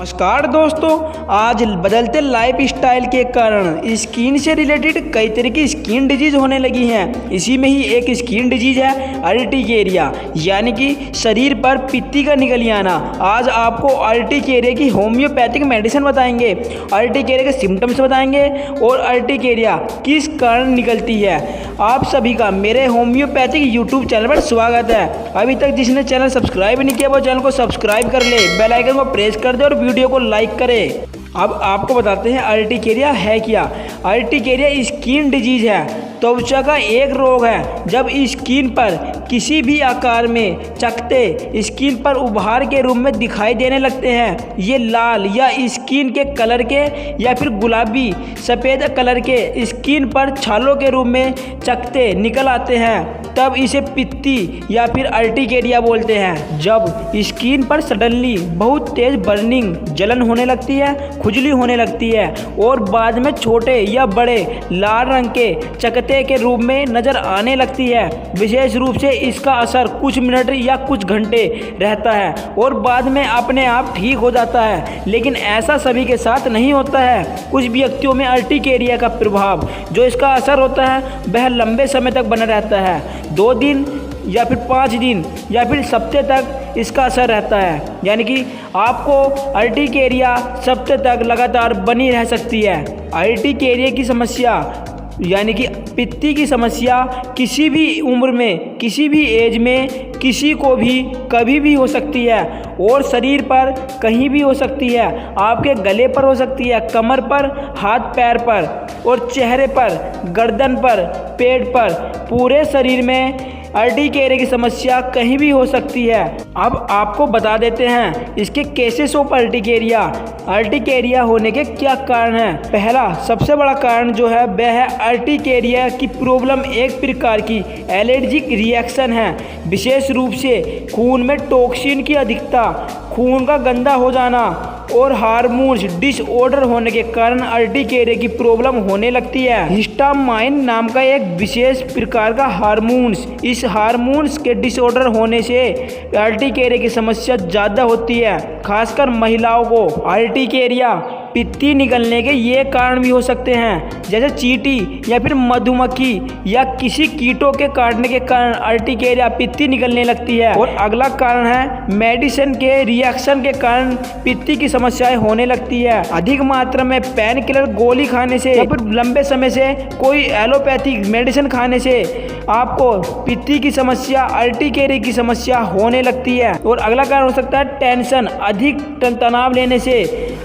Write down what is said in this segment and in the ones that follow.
नमस्कार दोस्तों, आज बदलते लाइफ स्टाइल के कारण स्किन से रिलेटेड कई तरह की स्किन डिजीज होने लगी हैं। इसी में ही एक स्किन डिजीज है अर्टिकेरिया, यानी कि शरीर पर पित्ती का निकल आना। आज आपको अर्टिकेरिया की होम्योपैथिक मेडिसिन बताएंगे, अर्टिकेरिया के सिम्टम्स बताएंगे और अर्टिकेरिया किस कारण निकलती है। आप सभी का मेरे होम्योपैथिक यूट्यूब चैनल पर स्वागत है। अभी तक जिसने चैनल सब्सक्राइब नहीं किया वो चैनल को सब्सक्राइब कर ले, बेल आइकन को प्रेस कर दे और वीडियो को लाइक करें। अब आपको बताते हैं अर्टिकेरिया है क्या। अर्टिकेरिया स्किन डिजीज है, त्वचा का एक रोग है। जब स्किन पर किसी भी आकार में चकत्ते स्किन पर उभार के रूप में दिखाई देने लगते हैं, ये लाल या स्किन के कलर के या फिर गुलाबी सफ़ेद कलर के स्किन पर छालों के रूप में चकत्ते निकल आते हैं, तब इसे पित्ती या फिर अर्टिकेरिया बोलते हैं। जब स्किन पर सडनली बहुत तेज बर्निंग जलन होने लगती है, खुजली होने लगती है और बाद में छोटे या बड़े लाल रंग के चकत्ते के रूप में नजर आने लगती है। विशेष रूप से इसका असर कुछ मिनट या कुछ घंटे रहता है और बाद में अपने आप ठीक हो जाता है, लेकिन ऐसा सभी के साथ नहीं होता है। कुछ व्यक्तियों में अर्टिकेरिया का प्रभाव जो इसका असर होता है वह लंबे समय तक बना रहता है, 2 दिन या फिर 5 दिन या फिर हफ्ते तक इसका असर रहता है। यानी कि आपको अर्टिकेरिया हफ्ते तक लगातार बनी रह सकती है। अर्टिकेरिया की समस्या यानी कि पित्ती की समस्या किसी भी उम्र में, किसी भी एज में, किसी को भी कभी भी हो सकती है और शरीर पर कहीं भी हो सकती है। आपके गले पर हो सकती है, कमर पर, हाथ पैर पर और चेहरे पर, गर्दन पर, पेट पर, पूरे शरीर में अर्टिकेरिया की समस्या कहीं भी हो सकती है। अब आपको बता देते हैं इसके केसेस ऑफ अर्टिकेरिया, अर्टिकेरिया होने के क्या कारण हैं। पहला सबसे बड़ा कारण जो है वह है अर्टिकेरिया की प्रॉब्लम एक प्रकार की एलर्जिक रिएक्शन है। विशेष रूप से खून में टॉक्सिन की अधिकता, खून का गंदा हो जाना और हार्मोन्स डिसऑर्डर होने के कारण अर्टिकेरिया की प्रॉब्लम होने लगती है। हिस्टामाइन नाम का एक विशेष प्रकार का हार्मोन्स, इस हार्मोन्स के डिसऑर्डर होने से अर्टिकेरिया की समस्या ज़्यादा होती है, खासकर महिलाओं को। अर्टिकेरिया पित्ती निकलने के ये कारण भी हो सकते हैं, जैसे चींटी या फिर मधुमक्खी या किसी कीटों के काटने के कारण अर्टिकेरिया पित्ती निकलने लगती है। और अगला कारण है मेडिसिन के रिएक्शन के कारण पित्ती की समस्याएं होने लगती है। अधिक मात्रा में पेन किलर गोली खाने से या फिर लंबे समय से कोई एलोपैथिक मेडिसिन खाने से आपको पित्ती की समस्या, अर्टिकेरिया की समस्या होने लगती है। और अगला कारण हो सकता है टेंशन, अधिक तनाव लेने से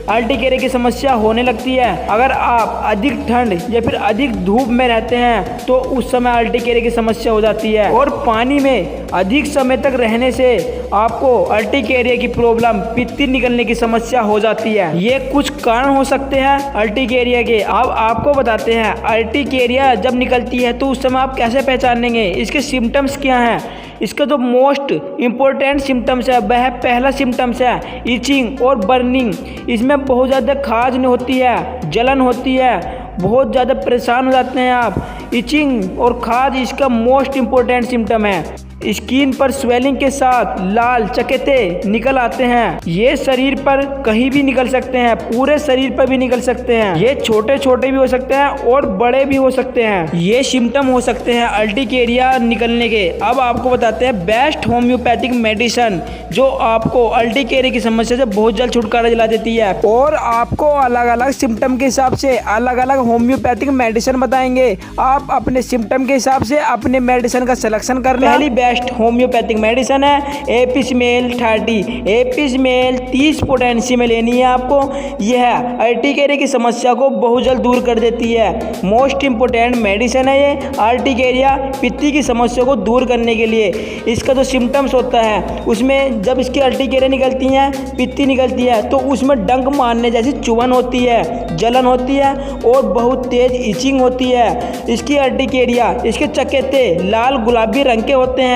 अर्टिकेरिया की समस्या होने लगती है। अगर आप अधिक ठंड या फिर अधिक धूप में रहते हैं तो उस समय अर्टिकेरिया की समस्या हो जाती है। और पानी में अधिक समय तक रहने से आपको अर्टिकेरिया की प्रॉब्लम, पित्ती निकलने की समस्या हो जाती है। ये कुछ कारण हो सकते हैं अर्टिकेरिया के। अब आपको बताते हैं अर्टिकेरिया जब निकलती है तो उस समय आप कैसे पहचानेंगे, इसके सिम्टम्स क्या हैं। इसका जो मोस्ट इम्पोर्टेंट सिम्टम्स है वह पहला सिम्टम्स है इचिंग और बर्निंग। इसमें बहुत ज़्यादा खाज होती है, जलन होती है, बहुत ज़्यादा परेशान हो जाते हैं आप। इचिंग और खाज इसका मोस्ट इम्पोर्टेंट सिम्टम है। स्किन पर स्वेलिंग के साथ लाल चकत्ते निकल आते हैं। ये शरीर पर कहीं भी निकल सकते हैं, पूरे शरीर पर भी निकल सकते हैं। ये छोटे छोटे भी हो सकते हैं और बड़े भी हो सकते हैं। ये सिम्टम हो सकते हैं अर्टिकेरिया निकलने के। अब आपको बताते हैं बेस्ट होम्योपैथिक मेडिसिन जो आपको अर्टिकेरिया की समस्या से बहुत जल्द छुटकारा दिला देती है। और आपको अलग अलग सिम्टम के हिसाब से अलग अलग होम्योपैथिक मेडिसिन बताएंगे। आप अपने सिम्टम के हिसाब से अपने मेडिसिन का सिलेक्शन कर लें। पहली बेस्ट होम्योपैथिक मेडिसिन है एपिसमेल 30। एपिसमेल 30 पोटेंसी में लेनी है आपको। यह अर्टिकेरिया की समस्या को बहुत जल्द दूर कर देती है। मोस्ट इम्पोर्टेंट मेडिसिन है ये अर्टिकेरिया पित्ती की समस्या को दूर करने के लिए। इसका जो सिम्टम्स होता है उसमें जब इसकी अर्टिकेरिया निकलती हैं, पित्ती निकलती है तो उसमें डंक मारने जैसी चुभन होती है, जलन होती है और बहुत तेज इचिंग होती है। इसकी अर्टिकेरिया, इसके चकत्ते लाल गुलाबी रंग के होते हैं।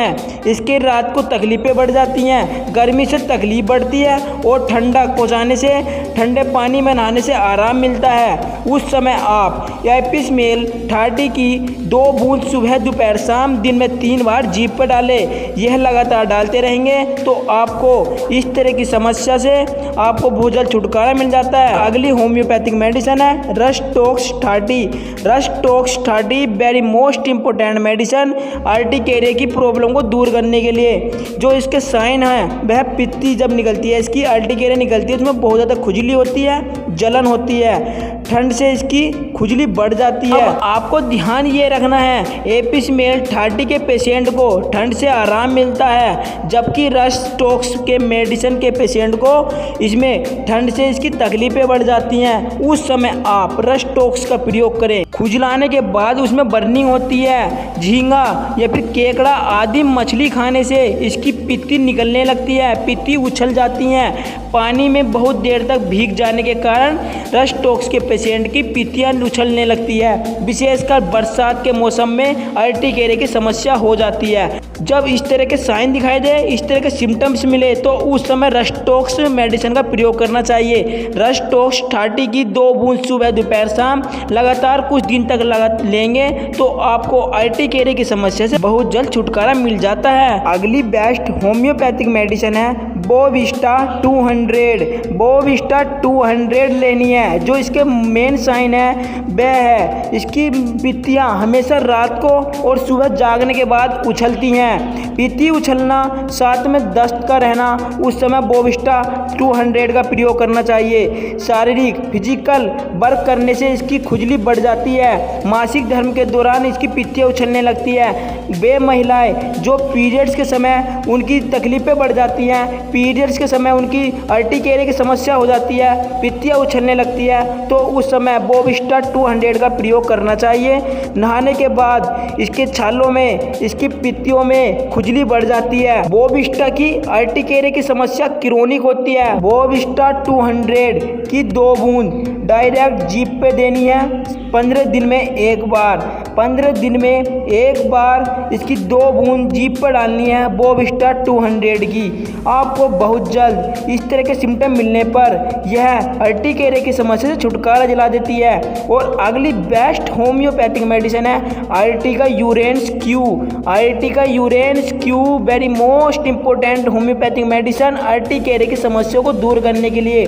इसके रात को तकलीफें बढ़ जाती हैं, गर्मी से तकलीफ बढ़ती है और ठंडक पहुंचाने से ठंडे पानी में नहाने से आराम मिलता है, उस समय आप एपिस मेल 30 की 2 बूंद सुबह दोपहर शाम दिन में 3 बार जीभ पर डालें। यह लगातार डालते रहेंगे तो आपको इस तरह की समस्या से आपको बहुत जल्द छुटकारा मिल जाता है। अगली होम्योपैथिक मेडिसिन है रस्टोक्स 30। रस्टोक्स 30 very most important medicine urticaria की प्रॉब्लम को दूर करने के लिए। जो इसके साइन है वह पित्ती जब निकलती है, इसकी अर्टिकेरिया निकलती है, उसमें बहुत ज़्यादा खुजली होती है, जलन होती है, ठंड से इसकी खुजली बढ़ जाती है। अब आपको ध्यान ये रखना है एपिस मेल 30 के पेशेंट को ठंड से आराम मिलता है, जबकि रस्टोक्स के मेडिसिन के पेशेंट को इसमें ठंड से इसकी तकलीफें बढ़ जाती हैं। उस समय आप रस्टोक्स का प्रयोग करें। खुजलाने के बाद उसमें बर्निंग होती है। झींगा या फिर केकड़ा आदि मछली खाने से इसकी पित्ती निकलने लगती है, पित्ती उछल जाती हैं। पानी में बहुत देर तक भीग जाने के कारण रस्टोक्स के पेशेंट की पित्तियां उछलने लगती है। विशेषकर बरसात के मौसम में अर्टिकेरिया की समस्या हो जाती है। जब इस तरह के साइन दिखाई दे, इस तरह के सिम्टम्स मिले तो उस समय रस्टोक्स मेडिसिन का प्रयोग करना चाहिए। रस्टोक्स 30 की 2 बूंद सुबह दोपहर शाम लगातार कुछ दिन तक लेंगे तो आपको अर्टिकेरिया की समस्या से बहुत जल्द छुटकारा मिल जाता है। अगली बेस्ट होम्योपैथिक मेडिसिन है बोविस्टा 200। बोविस्टा 200 लेनी है। जो इसके मेन साइन है वह है इसकी पित्तियाँ हमेशा रात को और सुबह जागने के बाद उछलती हैं। पित्ती उछलना साथ में दस्त का रहना, उस समय बोविस्टा 200 का प्रयोग करना चाहिए। शारीरिक फिजिकल वर्क करने से इसकी खुजली बढ़ जाती है। मासिक धर्म के दौरान इसकी पित्तियाँ उछलने लगती है। वे महिलाएं जो पीरियड्स के समय उनकी तकलीफें बढ़ जाती हैं, पीरियड्स के समय उनकी अर्टिकेरिया की समस्या हो जाती है, पित्तियाँ उछलने लगती है, तो उस समय बोविस्टा 200 का प्रयोग करना चाहिए। नहाने के बाद इसके छालों में, इसकी पित्तियों में खुजली बढ़ जाती है। बोविस्टा की अर्टिकेरिया की समस्या क्रोनिक होती है। बोविस्टा 200 की 2 बूंद डायरेक्ट जीभ पे देनी है 15 दिन में एक बार। 15 दिन में एक बार इसकी 2 बूंद जीभ पर डालनी है बोविस्टा 200 की। आपको बहुत जल्द इस तरह के सिम्टम मिलने पर यह अर्टिकेरिया की समस्या से छुटकारा दिला देती है। और अगली बेस्ट होम्योपैथिक मेडिसिन है Ertiga urens Q. Ertiga urens Q very most important homeopathic medicine urticaria की समस्या को दूर करने के लिए।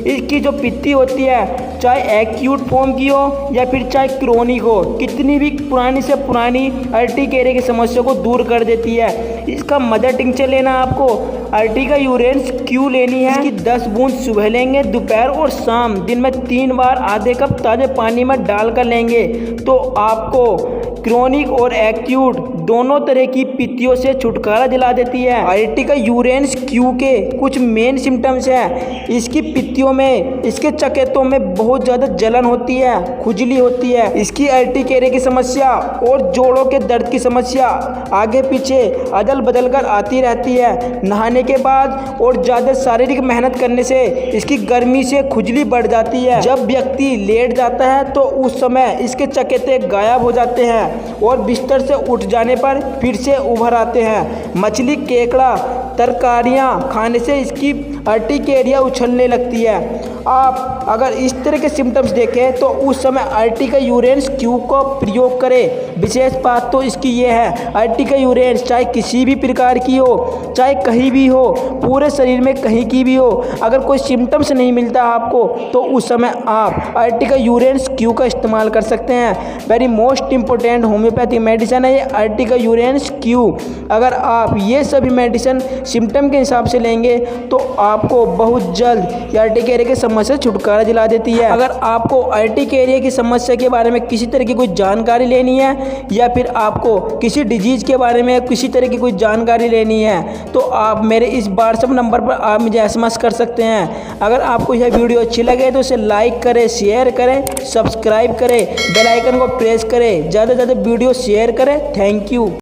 इसकी जो पित्ती होती है, चाहे एक्यूट फॉर्म की हो या फिर चाहे क्रोनिक हो, कितनी भी पुरानी से पुरानी अर्टिकेरिया की समस्या को दूर कर देती है। इसका मदर टिंचर लेना आपको अर्टिका यूरेंस क्यू लेनी है। इसकी 10 बूंद सुबह लेंगे, दोपहर और शाम दिन में 3 बार आधे कप ताज़े पानी में डालकर लेंगे तो आपको क्रोनिक और एक्यूट दोनों तरह की पित्तियों से छुटकारा दिला देती है। अर्टिका यूरेंस क्यू के कुछ मेन सिम्टम्स हैं। इसकी पित्तियों में, इसके चकेतों में बहुत ज़्यादा जलन होती है, खुजली होती है। इसकी अर्टिकेरिया की समस्या और जोड़ों के दर्द की समस्या आगे पीछे अदल बदल कर आती रहती है। नहाने के बाद और ज़्यादा शारीरिक मेहनत करने से इसकी गर्मी से खुजली बढ़ जाती है। जब व्यक्ति लेट जाता है तो उस समय इसके चकेते गायब हो जाते हैं और बिस्तर से उठ जाने पर फिर से उभर आते हैं। मछली, केकड़ा, तरकारियाँ खाने से इसकी अर्टिकेरिया उछलने लगती है। आप अगर इस तरह के सिम्टम्स देखें तो उस समय अर्टिका यूरेंस क्यू को प्रयोग करें। विशेष बात तो इसकी ये है, अर्टिका यूरेंस चाहे किसी भी प्रकार की हो, चाहे कहीं भी हो, पूरे शरीर में कहीं की भी हो, अगर कोई सिम्टम्स नहीं मिलता आपको तो उस समय आप अर्टिका यूरेंस क्यू का इस्तेमाल कर सकते हैं। Very most important homeopathic medicine है ये अर्टिका यूरेंस क्यू। अगर आप ये सभी मेडिसिन सिम्टम के हिसाब से लेंगे तो आपको बहुत जल्द अर्टिकेरिया की समस्या छुटकारा दिला देती है। अगर आपको अर्टिकेरिया की समस्या के बारे में किसी तरह की कोई जानकारी लेनी है या फिर आपको किसी डिजीज़ के बारे में किसी तरह की कोई जानकारी लेनी है तो आप मेरे इस व्हाट्सएप नंबर पर आप मुझे SMS कर सकते हैं। अगर आपको यह वीडियो अच्छी लगे तो इसे लाइक करें, शेयर करें, सब्सक्राइब करें, बेल आइकन को प्रेस करें, ज़्यादा से ज़्यादा वीडियो शेयर करें। Thank you.